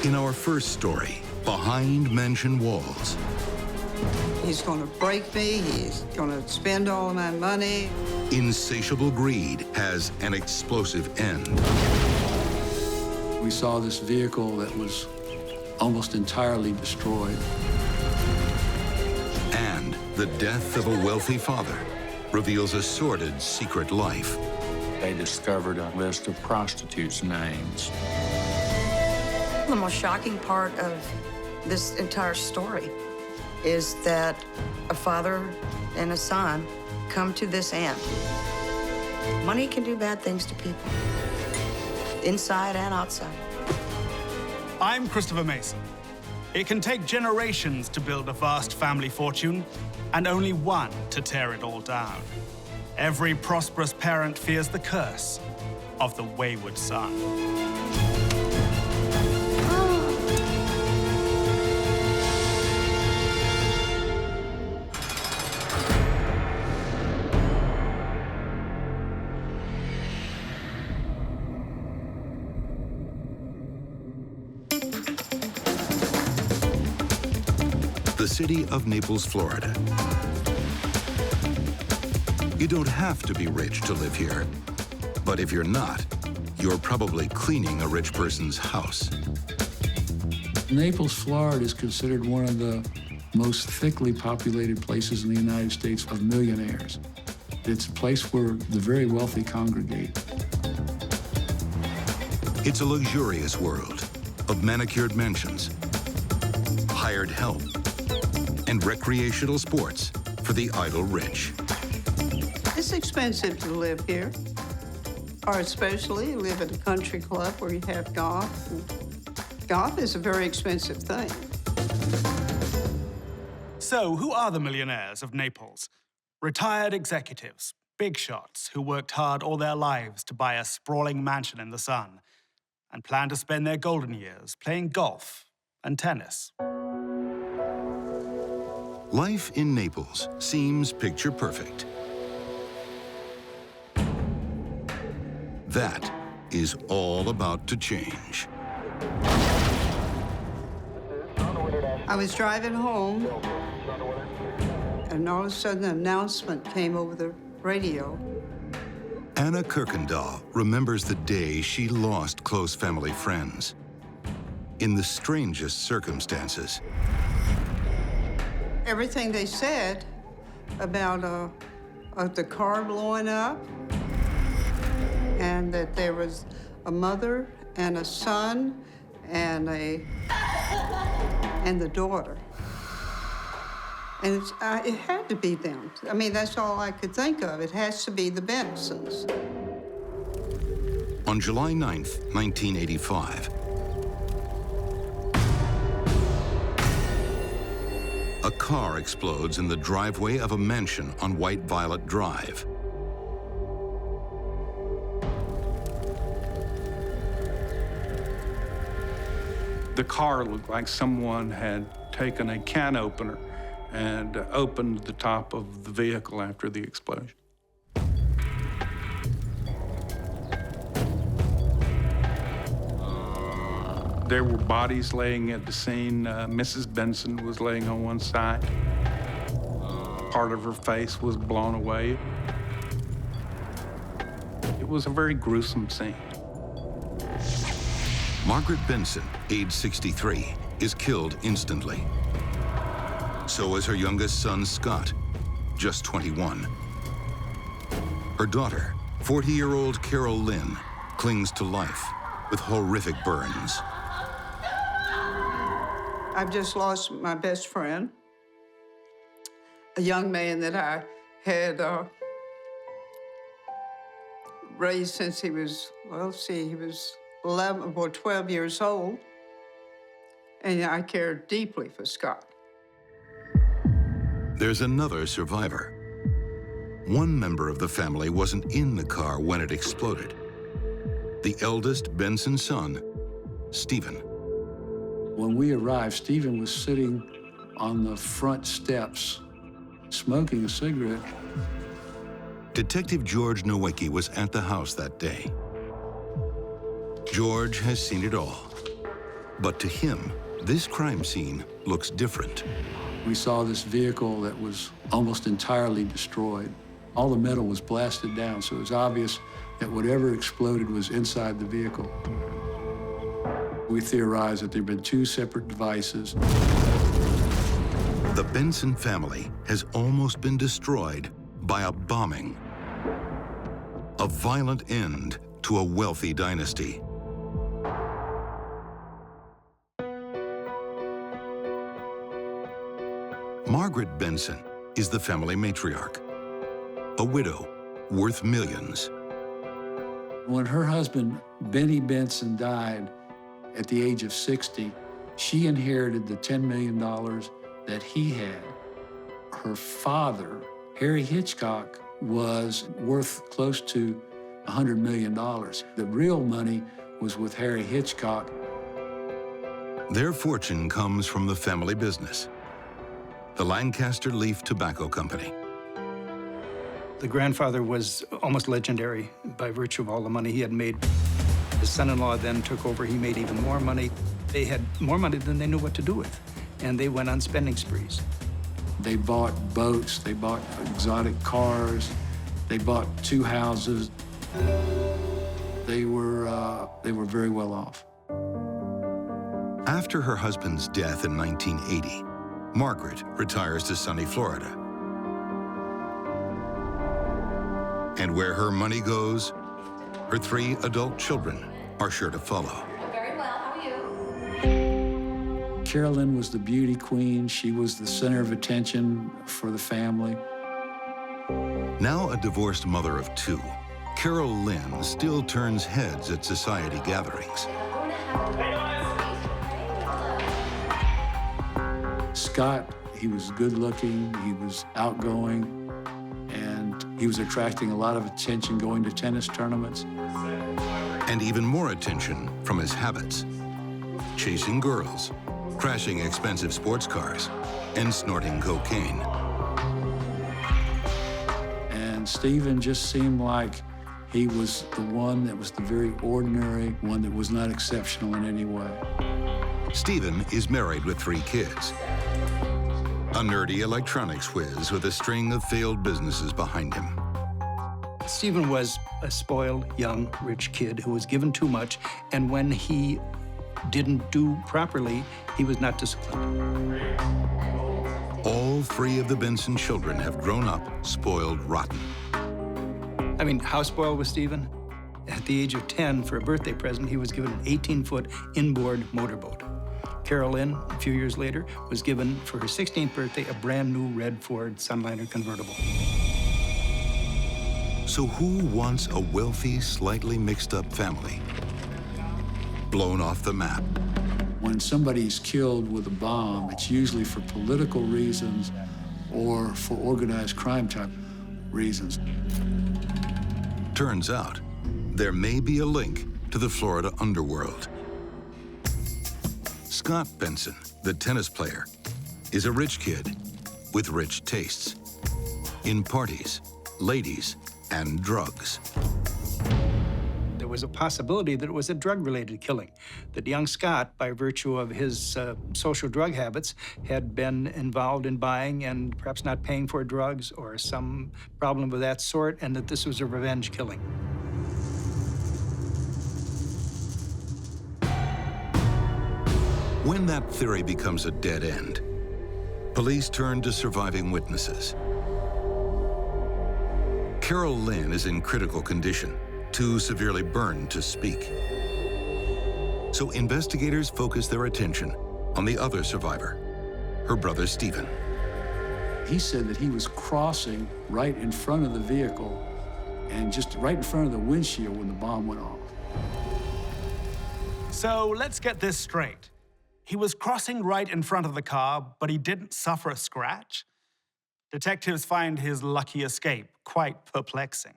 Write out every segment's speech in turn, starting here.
In our first story, Behind Mansion Walls. He's going to break me. He's going to spend all of my money. Insatiable greed has an explosive end. We saw this vehicle that was almost entirely destroyed. And the death of a wealthy father reveals a sordid secret life. They discovered a list of prostitutes' names. The most shocking part of this entire story is that a father and a son come to this end. Money can do bad things to people, inside and outside. I'm Christopher Mason. It can take generations to build a vast family fortune, and only one to tear it all down. Every prosperous parent fears the curse of the wayward son. The city of Naples, Florida. You don't have to be rich to live here. But if you're not, you're probably cleaning a rich person's house. Naples, Florida is considered one of the most thickly populated places in the United States of millionaires. It's a place where the very wealthy congregate. It's a luxurious world of manicured mansions, hired help, and recreational sports for the idle rich. It's expensive to live here, or especially live at a country club where you have golf. Golf is a very expensive thing. So, who are the millionaires of Naples? Retired executives, big shots who worked hard all their lives to buy a sprawling mansion in the sun and plan to spend their golden years playing golf and tennis. Life in Naples seems picture perfect. That is all about to change. I was driving home, and all of a sudden an announcement came over the radio. Anna Kirkendall remembers the day she lost close family friends. In the strangest circumstances. Everything they said about the car blowing up, and that there was a mother and a son and the daughter. And it had to be them. I mean, that's all I could think of. It has to be the Bensons. On July 9th, 1985, a car explodes in the driveway of a mansion on White Violet Drive. The car looked like someone had taken a can opener and opened the top of the vehicle after the explosion. There were bodies laying at the scene. Mrs. Benson was laying on one side. Part of her face was blown away. It was a very gruesome scene. Margaret Benson, age 63, is killed instantly. So is her youngest son, Scott, just 21. Her daughter, 40-year-old Carol Lynn, clings to life with horrific burns. I've just lost my best friend, a young man that I had raised since he was, he was 11 or 12 years old, and I cared deeply for Scott. There's another survivor. One member of the family wasn't in the car when it exploded. The eldest Benson son, Stephen. When we arrived, Stephen was sitting on the front steps, smoking a cigarette. Detective George Nowicki was at the house that day. George has seen it all. But to him, this crime scene looks different. We saw this vehicle that was almost entirely destroyed. All the metal was blasted down, so it was obvious that whatever exploded was inside the vehicle. We theorized that there had been two separate devices. The Benson family has almost been destroyed by a bombing. A violent end to a wealthy dynasty. Margaret Benson is the family matriarch, a widow worth millions. When her husband, Benny Benson, died at the age of 60, she inherited the $10 million that he had. Her father, Harry Hitchcock, was worth close to $100 million. The real money was with Harry Hitchcock. Their fortune comes from the family business, the Lancaster Leaf Tobacco Company. The grandfather was almost legendary by virtue of all the money he had made. His son-in-law then took over. He made even more money. They had more money than they knew what to do with, and they went on spending sprees. They bought boats, they bought exotic cars, they bought 2 houses. They were very well off. After her husband's death in 1980, Margaret retires to sunny Florida. And where her money goes, her 3 adult children are sure to follow. Very well, how are you? Carolyn was the beauty queen. She was the center of attention for the family. Now a divorced mother of 2, Carol Lynn still turns heads at society gatherings. Scott, he was good looking, he was outgoing, and he was attracting a lot of attention going to tennis tournaments. And even more attention from his habits. Chasing girls, crashing expensive sports cars, and snorting cocaine. And Stephen just seemed like he was the one that was the very ordinary, one that was not exceptional in any way. Stephen is married with 3 kids. A nerdy electronics whiz with a string of failed businesses behind him. Stephen was a spoiled, young, rich kid who was given too much, and when he didn't do properly, he was not disciplined. All 3 of the Benson children have grown up spoiled rotten. I mean, how spoiled was Stephen? At the age of 10, for a birthday present, he was given an 18-foot inboard motorboat. Carol Lynn, a few years later, was given, for her 16th birthday, a brand new red Ford Sunliner convertible. So who wants a wealthy, slightly mixed-up family blown off the map? When somebody's killed with a bomb, it's usually for political reasons or for organized crime type reasons. Turns out, there may be a link to the Florida underworld. Scott Benson, the tennis player, is a rich kid with rich tastes in parties, ladies, and drugs. There was a possibility that it was a drug-related killing, that young Scott, by virtue of his social drug habits, had been involved in buying and perhaps not paying for drugs or some problem of that sort, and that this was a revenge killing. When that theory becomes a dead end, police turn to surviving witnesses. Carol Lynn is in critical condition, too severely burned to speak. So investigators focus their attention on the other survivor, her brother Stephen. He said that he was crossing right in front of the vehicle and just right in front of the windshield when the bomb went off. So let's get this straight. He was crossing right in front of the car, but he didn't suffer a scratch? Detectives find his lucky escape quite perplexing.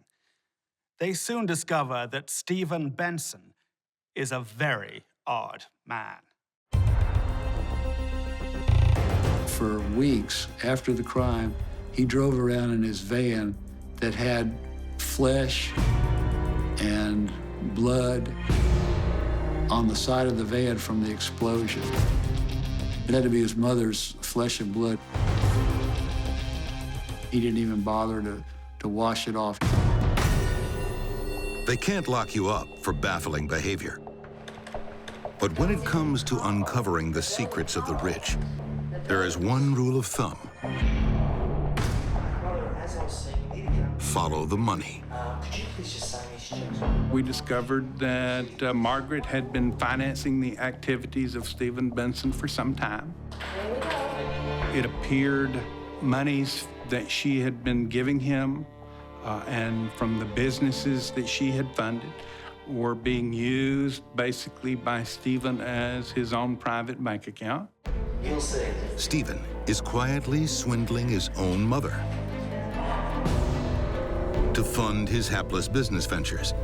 They soon discover that Stephen Benson is a very odd man. For weeks after the crime, he drove around in his van that had flesh and blood on the side of the van from the explosion. It had to be his mother's flesh and blood. He didn't even bother to wash it off. They can't lock you up for baffling behavior. But when it comes to uncovering the secrets of the rich, there is one rule of thumb. Follow the money. We discovered that Margaret had been financing the activities of Stephen Benson for some time. It appeared monies that she had been giving him and from the businesses that she had funded were being used basically by Stephen as his own private bank account. Stephen is quietly swindling his own mother to fund his hapless business ventures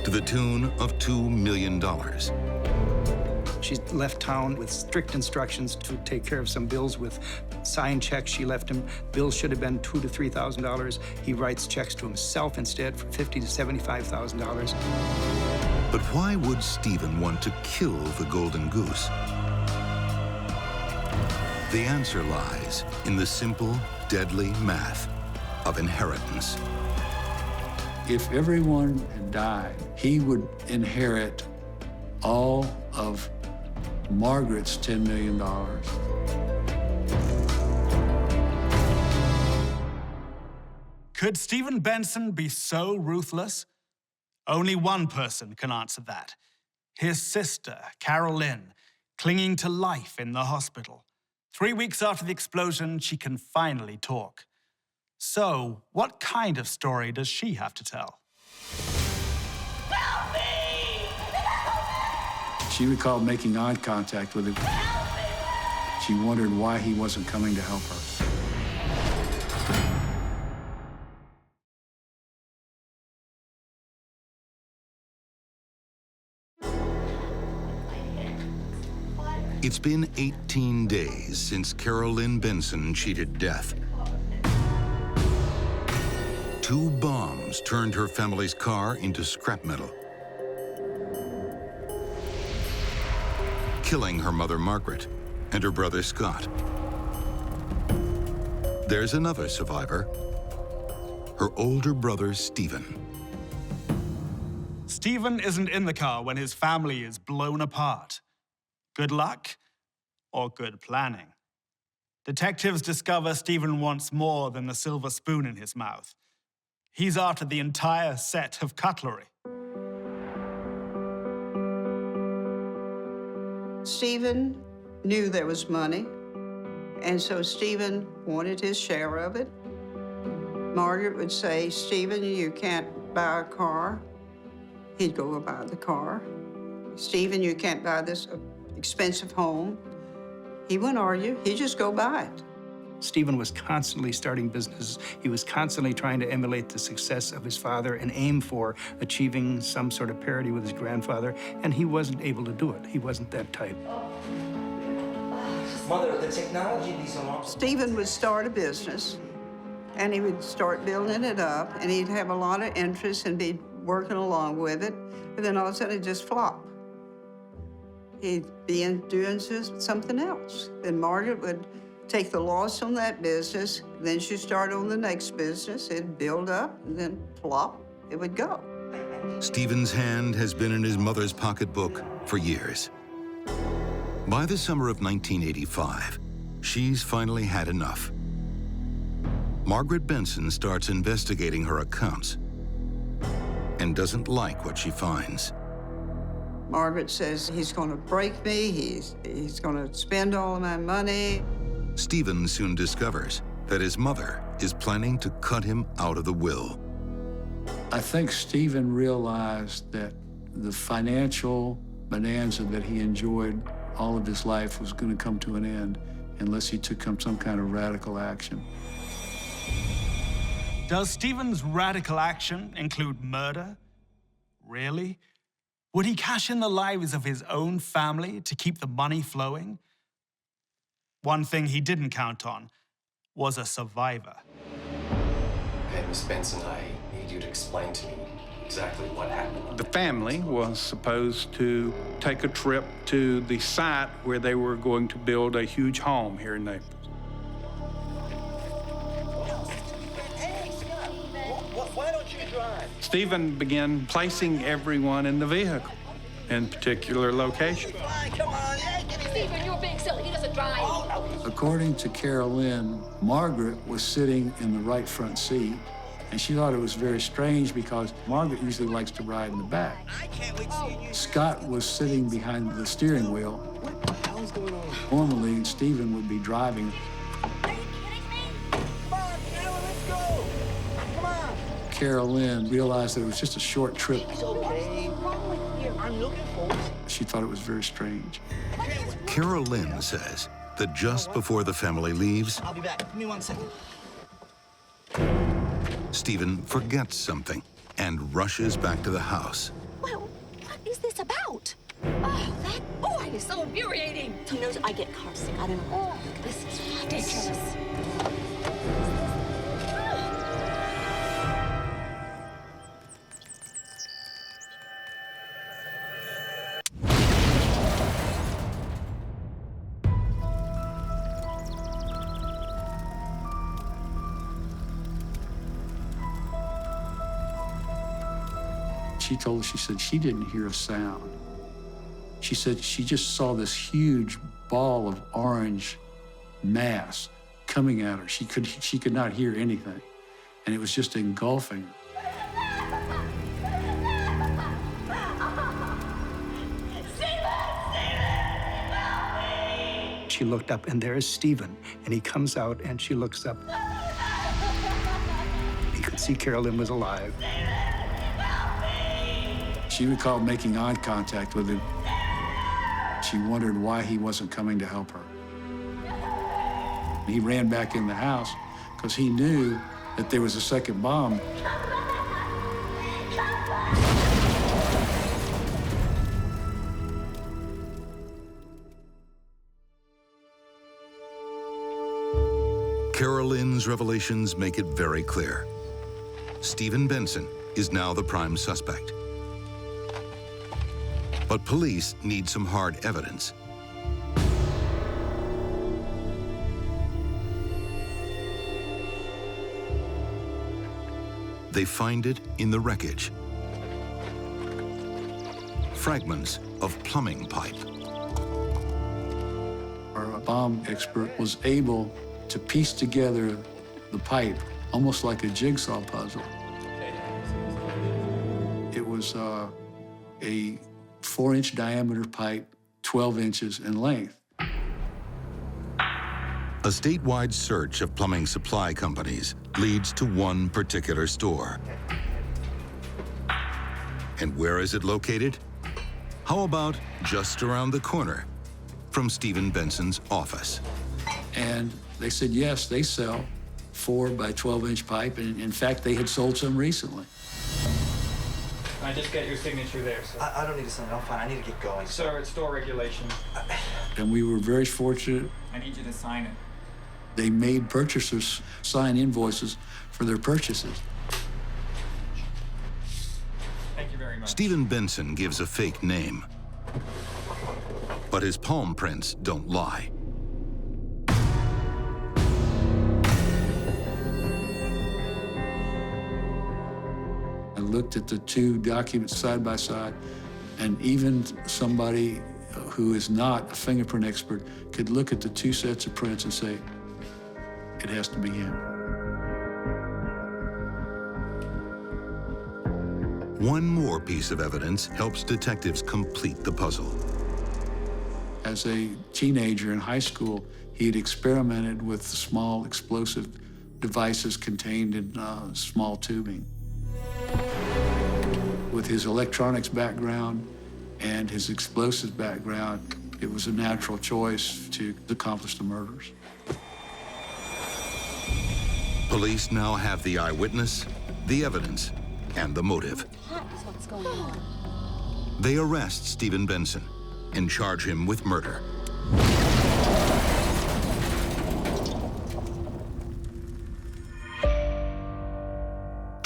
to the tune of $2 million. She left town with strict instructions to take care of some bills with signed checks she left him. Bills should have been $2,000 to $3,000. He writes checks to himself instead for $50,000 to $75,000. But why would Stephen want to kill the golden goose? The answer lies in the simple, deadly math of inheritance. If everyone had died, he would inherit all of Margaret's $10 million. Could Stephen Benson be so ruthless? Only one person can answer that. His sister, Carol Lynn, clinging to life in the hospital. 3 weeks after the explosion, she can finally talk. So, what kind of story does she have to tell? Help me! She recalled making eye contact with him. She wondered why he wasn't coming to help her. It's been 18 days since Carol Lynn Benson cheated death. 2 bombs turned her family's car into scrap metal, killing her mother Margaret and her brother Scott. There's another survivor, her older brother Stephen. Stephen isn't in the car when his family is blown apart. Good luck or good planning? Detectives discover Stephen wants more than the silver spoon in his mouth. He's after the entire set of cutlery. Stephen knew there was money, and so Stephen wanted his share of it. Margaret would say, Stephen, you can't buy a car. He'd go buy the car. Stephen, you can't buy this expensive home. He wouldn't argue, he'd just go buy it. Stephen was constantly starting businesses. He was constantly trying to emulate the success of his father and aim for achieving some sort of parity with his grandfather, and he wasn't able to do it. He wasn't that type. Mother, the technology these alarms... Stephen would start a business, and he would start building it up, and he'd have a lot of interest and be working along with it, but then all of a sudden it'd just flop. He'd be doing something else. Then Margaret would take the loss on that business, then she'd start on the next business. It'd build up, and then plop, it would go. Stephen's hand has been in his mother's pocketbook for years. By the summer of 1985, she's finally had enough. Margaret Benson starts investigating her accounts and doesn't like what she finds. Margaret says he's going to break me, he's going to spend all of my money. Stephen soon discovers that his mother is planning to cut him out of the will. I think Stephen realized that the financial bonanza that he enjoyed all of his life was going to come to an end unless he took some kind of radical action. Does Stephen's radical action include murder? Really? Would he cash in the lives of his own family to keep the money flowing? One thing he didn't count on was a survivor. Okay, Miss Benson, I need you to explain to me exactly what happened. The family was supposed to take a trip to the site where they were going to build a huge home here in Naples. Why don't you drive? Stephen began placing everyone in the vehicle in particular locations. Come on, Stephen, you're being silly. He doesn't drive. According to Carol Lynn, Margaret was sitting in the right front seat, and she thought it was very strange because Margaret usually likes to ride in the back. I can't wait to see you. Scott was sitting behind the steering wheel. What the hell's going on? Normally, Stephen would be driving. Are you kidding me? Come on, Carol, let's go. Come on. Carol Lynn realized that it was just a short trip. It's okay. What's wrong with you? I'm looking for it. She thought it was very strange. Carol Lynn says that just before the family leaves, I'll be back. Give me 1 second. Stephen forgets something and rushes back to the house. Well, what is this about? It is so infuriating. He knows I get car sick. I don't know. This is ridiculous. She told us, she said she didn't hear a sound. She said she just saw this huge ball of orange mass coming at her. She could not hear anything, and it was just engulfing her. She looked up, and there is Stephen, and he comes out, and she looks up. He could see Carol Lynn was alive. She recalled making eye contact with him. She wondered why he wasn't coming to help her. He ran back in the house because he knew that there was a second bomb. Carol Lynn's revelations make it very clear. Stephen Benson is now the prime suspect. But police need some hard evidence. They find it in the wreckage. Fragments of plumbing pipe. Our bomb expert was able to piece together the pipe almost like a jigsaw puzzle. It was a 4-inch diameter pipe, 12 inches in length. A statewide search of plumbing supply companies leads to one particular store. And where is it located? How about just around the corner from Stephen Benson's office? And they said, yes, they sell 4 by 12-inch pipe, and in fact, they had sold some recently. Can I just get your signature there, sir? I don't need to sign it. I'm fine. I need to get going. Sir, it's store regulation. And we were very fortunate. I need you to sign it. They made purchasers sign invoices for their purchases. Thank you very much. Stephen Benson gives a fake name, but his palm prints don't lie. I looked at the two documents side by side, and even somebody who is not a fingerprint expert could look at the two sets of prints and say, it has to be him. One more piece of evidence helps detectives complete the puzzle. As a teenager in high school, he had experimented with small explosive devices contained in small tubing. With his electronics background and his explosives background, it was a natural choice to accomplish the murders. Police now have the eyewitness, the evidence, and the motive. That is what's going on. They arrest Stephen Benson and charge him with murder.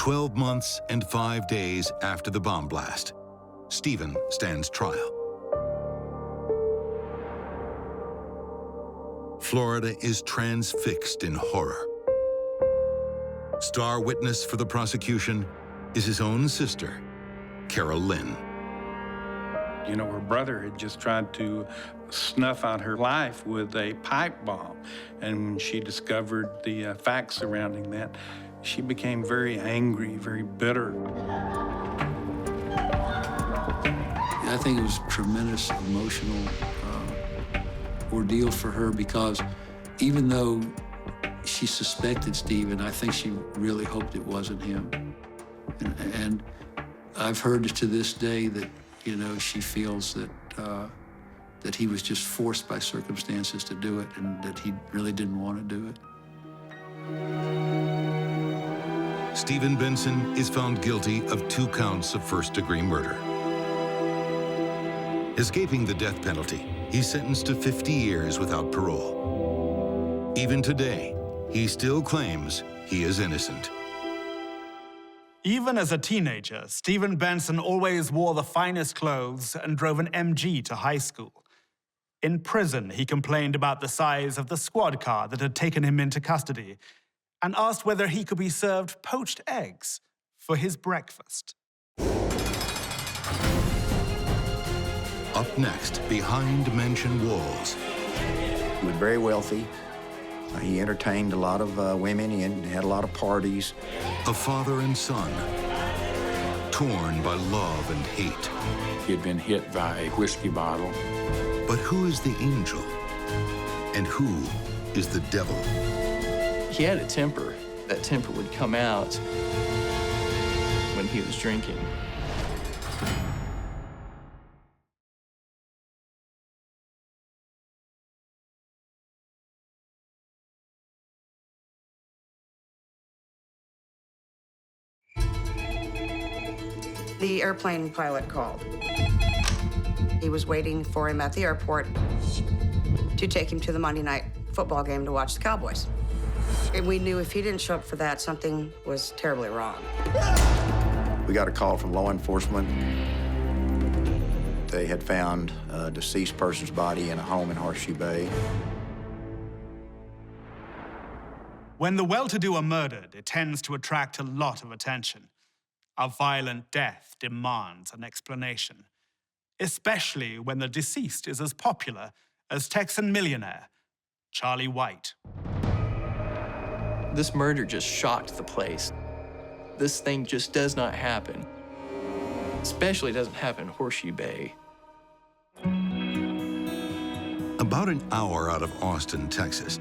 12 months and 5 days after the bomb blast, Stephen stands trial. Florida is transfixed in horror. Star witness for the prosecution is his own sister, Carol Lynn. You know, her brother had just tried to snuff out her life with a pipe bomb. And when she discovered the facts surrounding that, she became very angry, very bitter. I think it was a tremendous emotional ordeal for her because even though she suspected Stephen, I think she really hoped it wasn't him. And I've heard to this day that, you know, she feels that that he was just forced by circumstances to do it and that he really didn't want to do it. Stephen Benson is found guilty of 2 counts of first-degree murder. Escaping the death penalty, he's sentenced to 50 years without parole. Even today, he still claims he is innocent. Even as a teenager, Stephen Benson always wore the finest clothes and drove an MG to high school. In prison, he complained about the size of the squad car that had taken him into custody and asked whether he could be served poached eggs for his breakfast. Up next, behind mansion walls. He was very wealthy. He entertained a lot of women. He had a lot of parties. A father and son, torn by love and hate. He had been hit by a whiskey bottle. But who is the angel? And who is the devil? He had a temper. That temper would come out when he was drinking. The airplane pilot called. He was waiting for him at the airport to take him to the Monday night football game to watch the Cowboys. And we knew if he didn't show up for that, something was terribly wrong. We got a call from law enforcement. They had found a deceased person's body in a home in Horseshoe Bay. When the well-to-do are murdered, it tends to attract a lot of attention. A violent death demands an explanation, especially when the deceased is as popular as Texan millionaire Charlie White. This murder just shocked the place. This thing just does not happen. Especially doesn't happen in Horseshoe Bay. About an hour out of Austin, Texas,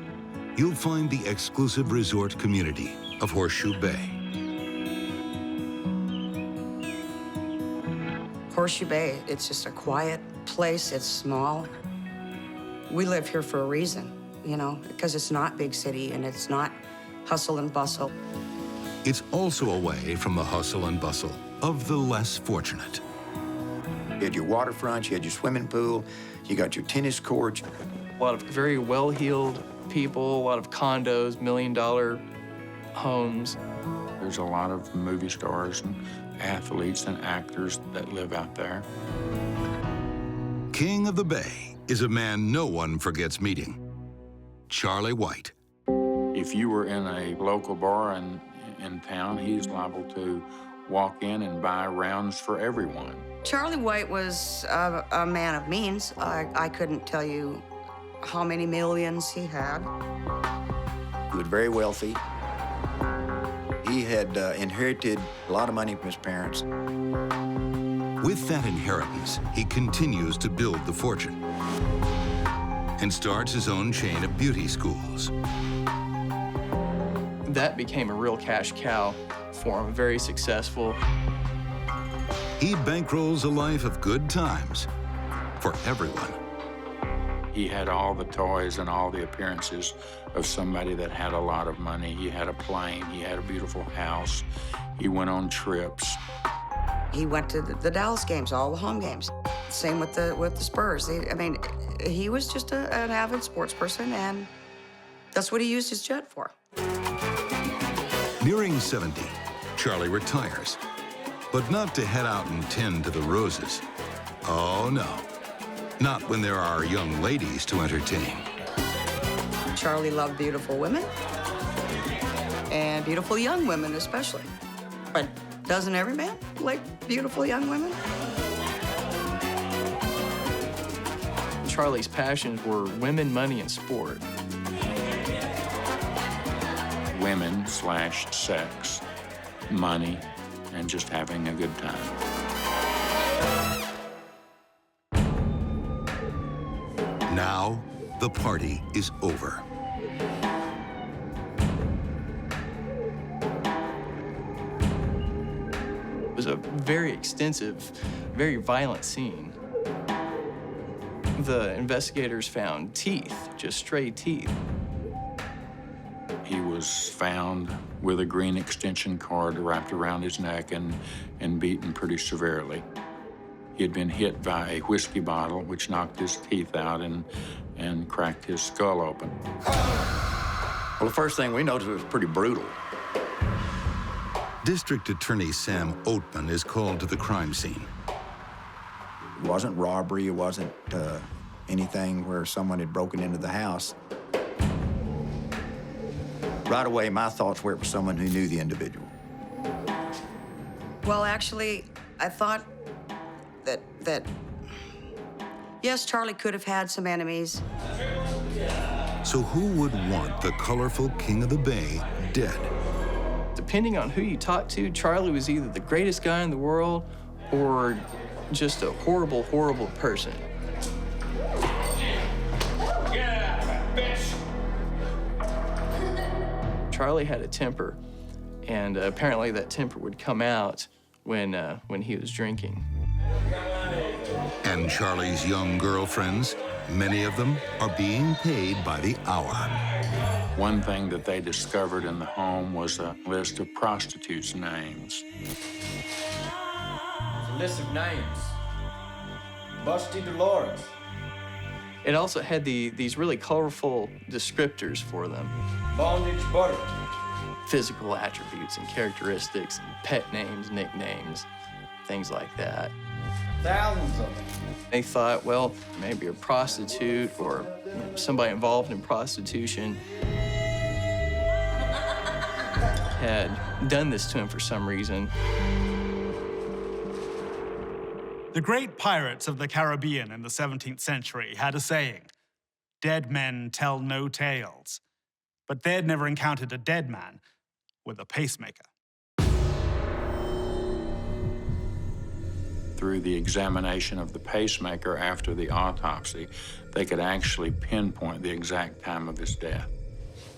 you'll find the exclusive resort community of Horseshoe Bay. Horseshoe Bay, it's just a quiet place. It's small. We live here for a reason, you know, because it's not big city and it's not hustle and bustle. It's also away from the hustle and bustle of the less fortunate. You had your waterfront, you had your swimming pool, you got your tennis courts. A lot of very well-heeled people, a lot of condos, million-dollar homes. There's a lot of movie stars and athletes and actors that live out there. King of the Bay is a man no one forgets meeting. Charlie White. If you were in a local bar in town, he's liable to walk in and buy rounds for everyone. Charlie White was a man of means. I couldn't tell you how many millions he had. He was very wealthy. He had inherited a lot of money from his parents. With that inheritance, he continues to build the fortune and starts his own chain of beauty schools. That became a real cash cow for him, very successful. He bankrolls a life of good times for everyone. He had all the toys and all the appearances of somebody that had a lot of money. He had a plane, he had a beautiful house, he went on trips. He went to the Dallas games, all the home games. Same with the Spurs. I mean, he was just an avid sports person, and that's what he used his jet for. Nearing 70, Charlie retires, but not to head out and tend to the roses. Oh, no. Not when there are young ladies to entertain. Charlie loved beautiful women, and beautiful young women especially. But doesn't every man like beautiful young women? Charlie's passions were women, money, and sport. Women/sex, money, and just having a good time. Now, the party is over. It was a very extensive, very violent scene. The investigators found teeth, just stray teeth. He was found with a green extension cord wrapped around his neck and beaten pretty severely. He had been hit by a whiskey bottle, which knocked his teeth out and cracked his skull open. Well, the first thing we noticed was pretty brutal. District Attorney Sam Oatman is called to the crime scene. It wasn't robbery, it wasn't anything where someone had broken into the house. Right away, my thoughts were it was someone who knew the individual. Well, actually, I thought that yes, Charlie could have had some enemies. So who would want the colorful King of the Bay dead? Depending on who you talked to, Charlie was either the greatest guy in the world or just a horrible, horrible person. Charlie had a temper, and apparently that temper would come out when he was drinking. And Charlie's young girlfriends, many of them are being paid by the hour. One thing that they discovered in the home was a list of prostitutes' names. It's a list of names. Busty Dolores. It also had these really colorful descriptors for them. Bondage Butter. Physical attributes and characteristics, and pet names, nicknames, things like that. Thousands of them. They thought, well, maybe a prostitute or somebody involved in prostitution had done this to him for some reason. The great pirates of the Caribbean in the 17th century had a saying, "Dead men tell no tales." But they'd never encountered a dead man with a pacemaker. Through the examination of the pacemaker after the autopsy, they could actually pinpoint the exact time of his death.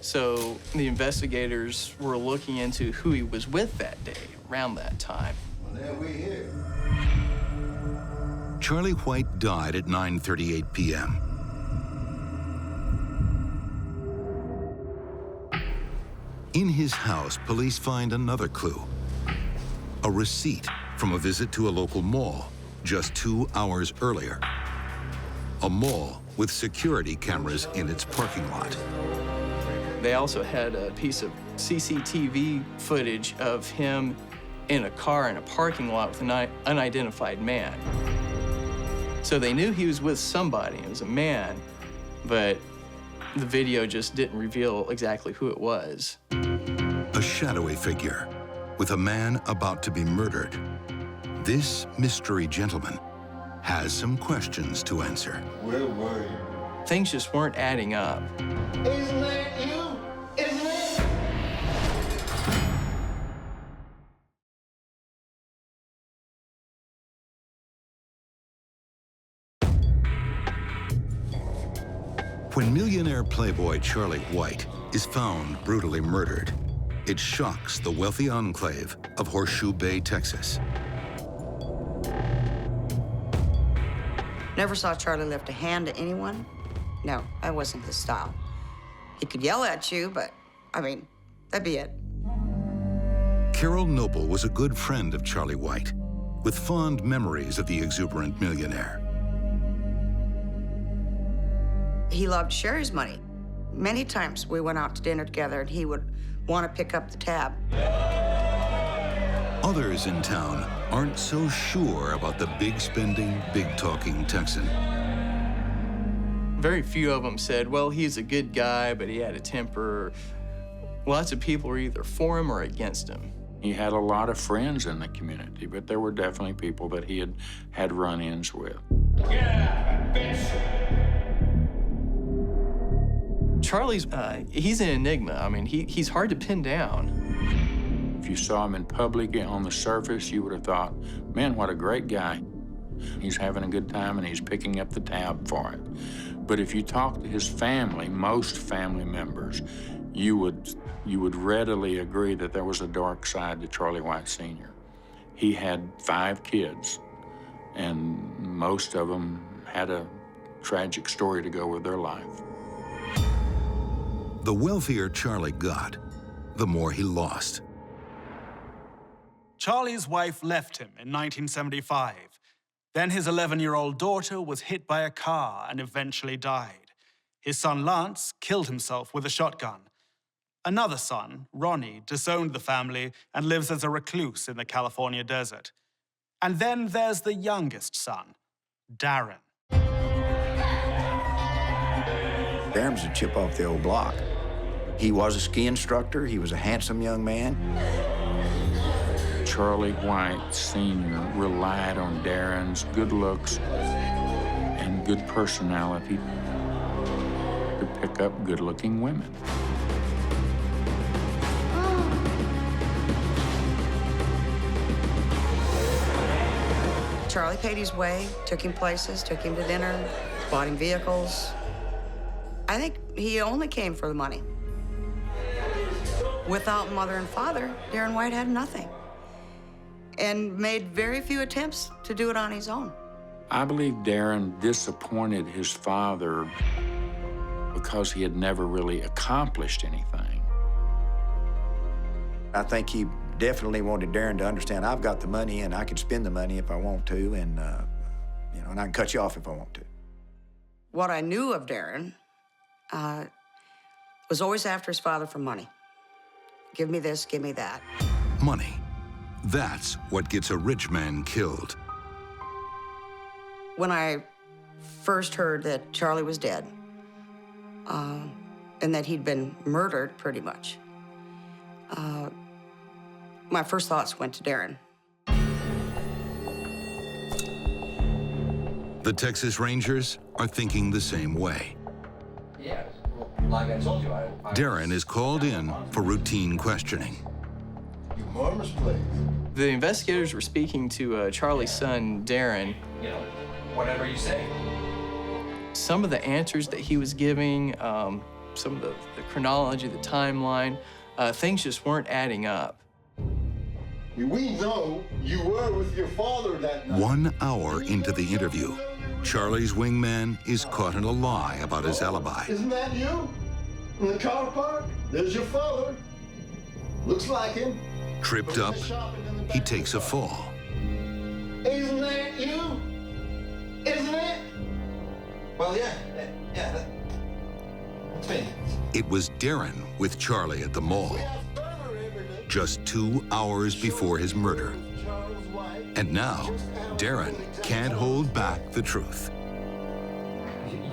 So the investigators were looking into who he was with that day, around that time. Well, there we here. Charlie White died at 9:38 p.m. In his house, police find another clue. A receipt from a visit to a local mall just 2 hours earlier. A mall with security cameras in its parking lot. They also had a piece of CCTV footage of him in a car in a parking lot with an unidentified man. So they knew he was with somebody. It was a man, but the video just didn't reveal exactly who it was. A shadowy figure with a man about to be murdered. This mystery gentleman has some questions to answer. Where were you? Things just weren't adding up. Isn't that you? Isn't it? When millionaire playboy Charlie White is found brutally murdered, it shocks the wealthy enclave of Horseshoe Bay, Texas. Never saw Charlie lift a hand to anyone. No, that wasn't his style. He could yell at you, but, I mean, that'd be it. Carol Noble was a good friend of Charlie White, with fond memories of the exuberant millionaire. He loved Sherry's money. Many times we went out to dinner together and he would want to pick up the tab. Others in town aren't so sure about the big-spending, big-talking Texan. Very few of them said, well, he's a good guy, but he had a temper. Lots of people were either for him or against him. He had a lot of friends in the community, but there were definitely people that he had run-ins with. Yeah, bitch! Charlie's, he's an enigma. I mean, he's hard to pin down. If you saw him in public on the surface, you would have thought, man, what a great guy. He's having a good time and he's picking up the tab for it. But if you talk to his family, most family members, you would readily agree that there was a dark side to Charlie White Sr. He had 5 kids, and most of them had a tragic story to go with their life. The wealthier Charlie got, the more he lost. Charlie's wife left him in 1975. Then his 11-year-old daughter was hit by a car and eventually died. His son Lance killed himself with a shotgun. Another son, Ronnie, disowned the family and lives as a recluse in the California desert. And then there's the youngest son, Darren. Darren's a chip off the old block. He was a ski instructor. He was a handsome young man. Charlie White Sr. relied on Darren's good looks and good personality to pick up good-looking women. Charlie paid his way, took him places, took him to dinner, bought him vehicles. I think he only came for the money. Without mother and father, Darren White had nothing and made very few attempts to do it on his own. I believe Darren disappointed his father because he had never really accomplished anything. I think he definitely wanted Darren to understand I've got the money and I can spend the money if I want to, and and I can cut you off if I want to. What I knew of Darren was always after his father for money. Give me this, give me that. Money. That's what gets a rich man killed. When I first heard that Charlie was dead, and that he'd been murdered, pretty much, my first thoughts went to Darren. The Texas Rangers are thinking the same way. Yeah, well, like I told you, Darren is called in for routine questioning. Murmurs, please. The investigators were speaking to Charlie's son, Darren. You know, whatever you say. Some of the answers that he was giving, some of the chronology, the timeline, things just weren't adding up. We know you were with your father that night. 1 hour into the interview, Charlie's wingman is caught in a lie about his alibi. Isn't that you? In the car park? There's your father. Looks like him. Tripped up, he takes a fall. Isn't that you? Isn't it? Well, yeah, that's me. It was Darren with Charlie at the mall, just 2 hours before his murder. And now, Darren can't hold back the truth.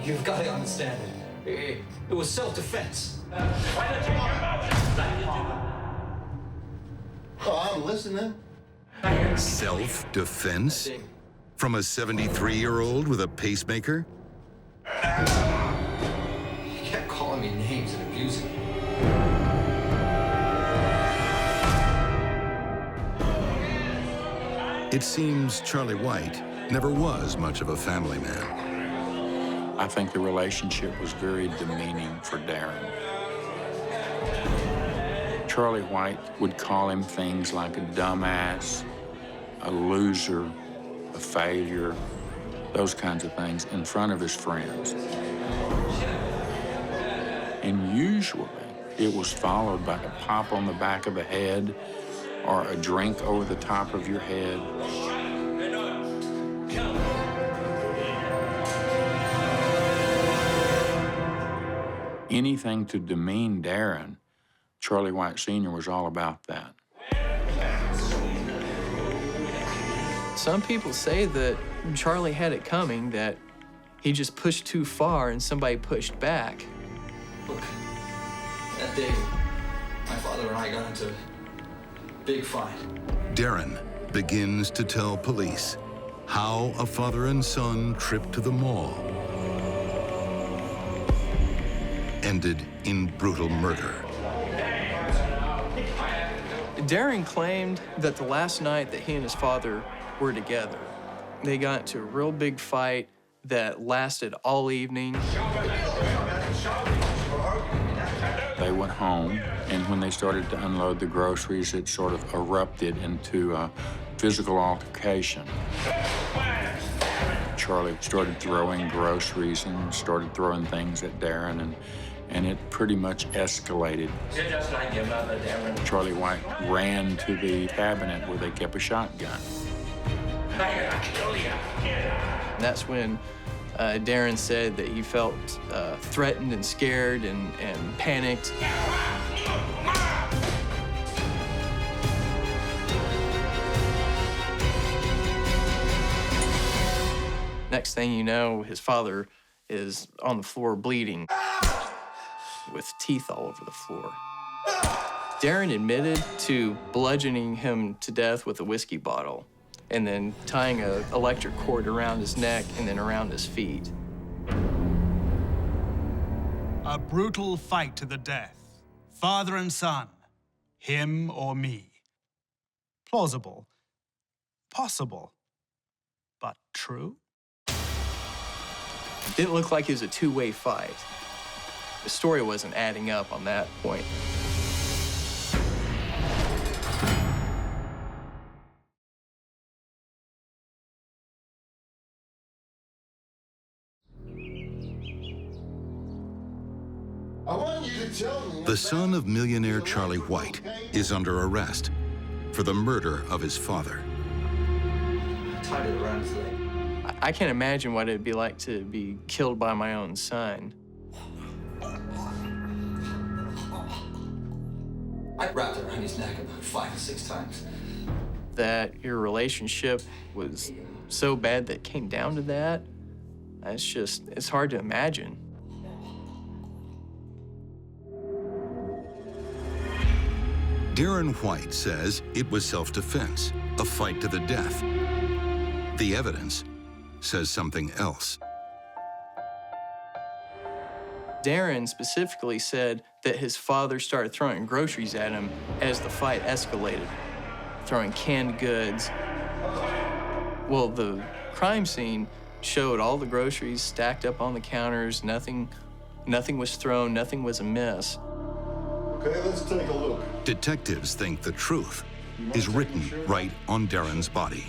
You've got to understand it. It was self-defense. Oh, I'm listening. Self-defense? From a 73-year-old with a pacemaker? You kept calling me names and abusing me. It seems Charlie White never was much of a family man. I think the relationship was very demeaning for Darren. Charlie White would call him things like a dumbass, a loser, a failure, those kinds of things in front of his friends. And usually, it was followed by a pop on the back of the head or a drink over the top of your head. Anything to demean Darren, Charlie White Sr. was all about that. Some people say that Charlie had it coming, that he just pushed too far and somebody pushed back. Look, that day, my father and I got into a big fight. Darren begins to tell police how a father and son trip to the mall ended in brutal murder. Darren claimed that the last night that he and his father were together, they got into a real big fight that lasted all evening. They went home, and when they started to unload the groceries, it sort of erupted into a physical altercation. Charlie started throwing groceries and started throwing things at Darren, and it pretty much escalated. Charlie White ran to the cabinet where they kept a shotgun. That's when Darren said that he felt threatened and scared and panicked. Next thing you know, his father is on the floor bleeding with teeth all over the floor. Darren admitted to bludgeoning him to death with a whiskey bottle and then tying an electric cord around his neck and then around his feet. A brutal fight to the death. Father and son, him or me. Plausible, possible, but true? Didn't look like it was a two-way fight. The story wasn't adding up on that point. I want you to tell me. The son of millionaire Charlie White is under arrest for the murder of his father. I tied it around his leg. I can't imagine what it'd be like to be killed by my own son. I wrapped it around his neck about 5 or 6 times. That your relationship was so bad that it came down to that, it's hard to imagine. Darren White says it was self-defense, a fight to the death. The evidence says something else. Darren specifically said that his father started throwing groceries at him as the fight escalated, throwing canned goods. Well, the crime scene showed all the groceries stacked up on the counters. Nothing was thrown, nothing was amiss. Okay, let's take a look. Detectives think the truth is written right on Darren's body.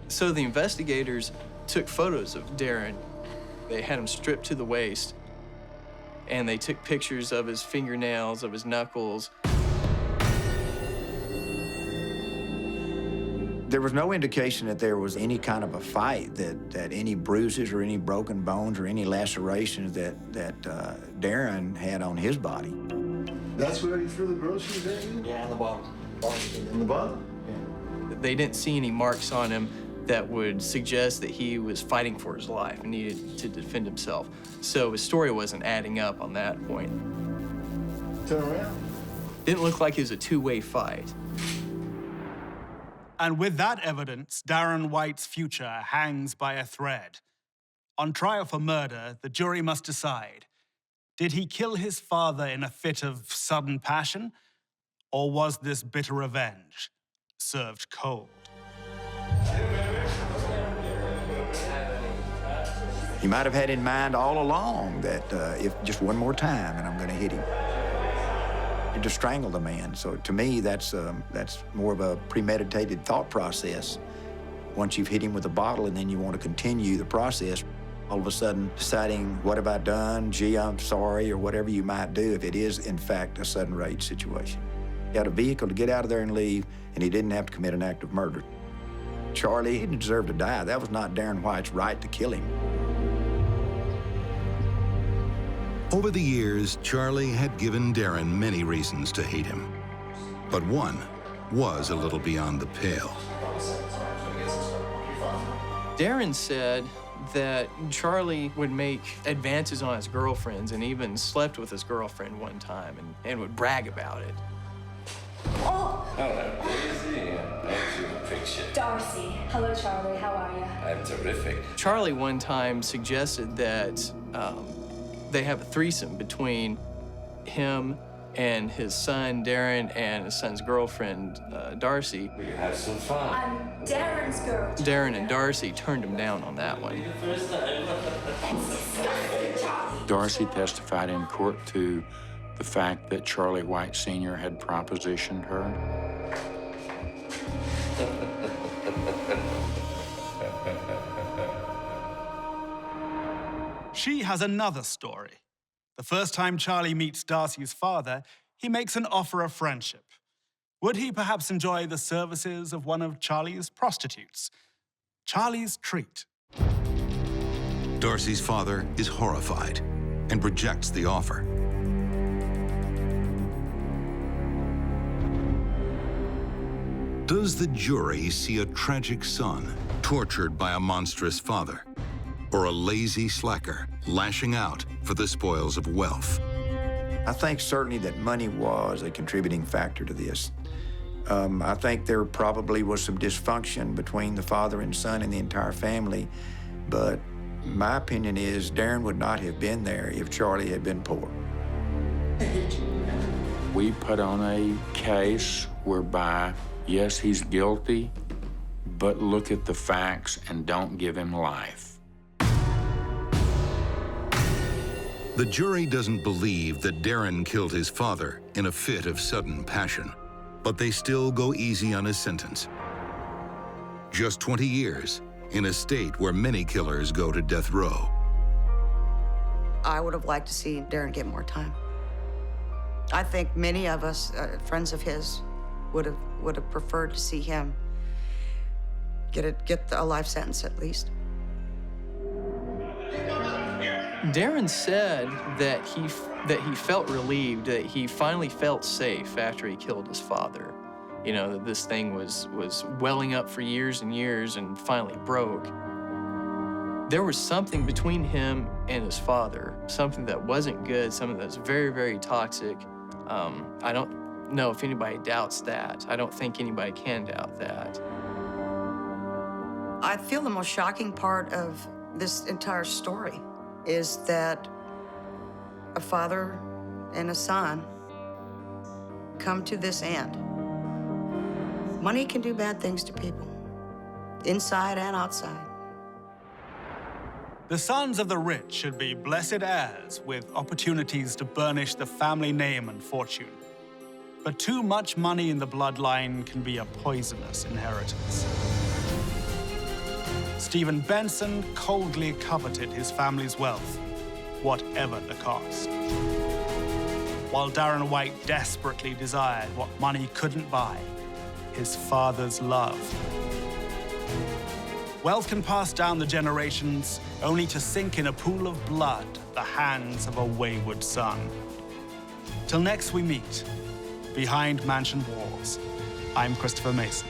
So the investigators took photos of Darren. They had him stripped to the waist, and they took pictures of his fingernails, of his knuckles. There was no indication that there was any kind of a fight, that any bruises or any broken bones or any lacerations that Darren had on his body. That's where he threw the groceries at you? Yeah, in the bottom. In the bottom? Yeah. They didn't see any marks on him that would suggest that he was fighting for his life and needed to defend himself. So his story wasn't adding up on that point. Turn around. Didn't look like it was a two-way fight. And with that evidence, Darren White's future hangs by a thread. On trial for murder, the jury must decide, did he kill his father in a fit of sudden passion, or was this bitter revenge served cold? He might have had in mind all along that if just one more time and I'm going to hit him. To strangle the man. So to me, that's more of a premeditated thought process. Once you've hit him with a bottle and then you want to continue the process, all of a sudden deciding, what have I done? Gee, I'm sorry, or whatever you might do if it is, in fact, a sudden rage situation. He had a vehicle to get out of there and leave, and he didn't have to commit an act of murder. Charlie, he didn't deserve to die. That was not Darren White's right to kill him. Over the years, Charlie had given Darren many reasons to hate him. But one was a little beyond the pale. Darren said that Charlie would make advances on his girlfriends and even slept with his girlfriend one time and would brag about it. Oh! Hello, Daisy. Nice to picture. Darcy. Hello, Charlie. How are you? I'm terrific. Charlie one time suggested that they have a threesome between him and his son, Darren, and his son's girlfriend, Darcy. We have some fun. I'm Darren's girl. Darren and Darcy turned him down on that one. Darcy testified in court to the fact that Charlie White Sr. had propositioned her. She has another story. The first time Charlie meets Darcy's father, he makes an offer of friendship. Would he perhaps enjoy the services of one of Charlie's prostitutes? Charlie's treat. Darcy's father is horrified and rejects the offer. Does the jury see a tragic son tortured by a monstrous father, or a lazy slacker lashing out for the spoils of wealth? I think certainly that money was a contributing factor to this. I think there probably was some dysfunction between the father and son and the entire family, but my opinion is Darren would not have been there if Charlie had been poor. We put on a case whereby, yes, he's guilty, but look at the facts and don't give him life. The jury doesn't believe that Darren killed his father in a fit of sudden passion, but they still go easy on his sentence. Just 20 years in a state where many killers go to death row. I would have liked to see Darren get more time. I think many of us, friends of his, would have preferred to see him get a life sentence at least. Darren said that he felt relieved, that he finally felt safe after he killed his father. You know, that this thing was welling up for years and years and finally broke. There was something between him and his father, something that wasn't good, something that was very, very toxic. I don't know if anybody doubts that. I don't think anybody can doubt that. I feel the most shocking part of this entire story is that a father and a son come to this end. Money can do bad things to people, inside and outside. The sons of the rich should be blessed heirs with opportunities to burnish the family name and fortune. But too much money in the bloodline can be a poisonous inheritance. Stephen Benson coldly coveted his family's wealth, whatever the cost. While Darren White desperately desired what money couldn't buy, his father's love. Wealth can pass down the generations, only to sink in a pool of blood at the hands of a wayward son. Till next we meet, behind mansion walls, I'm Christopher Mason.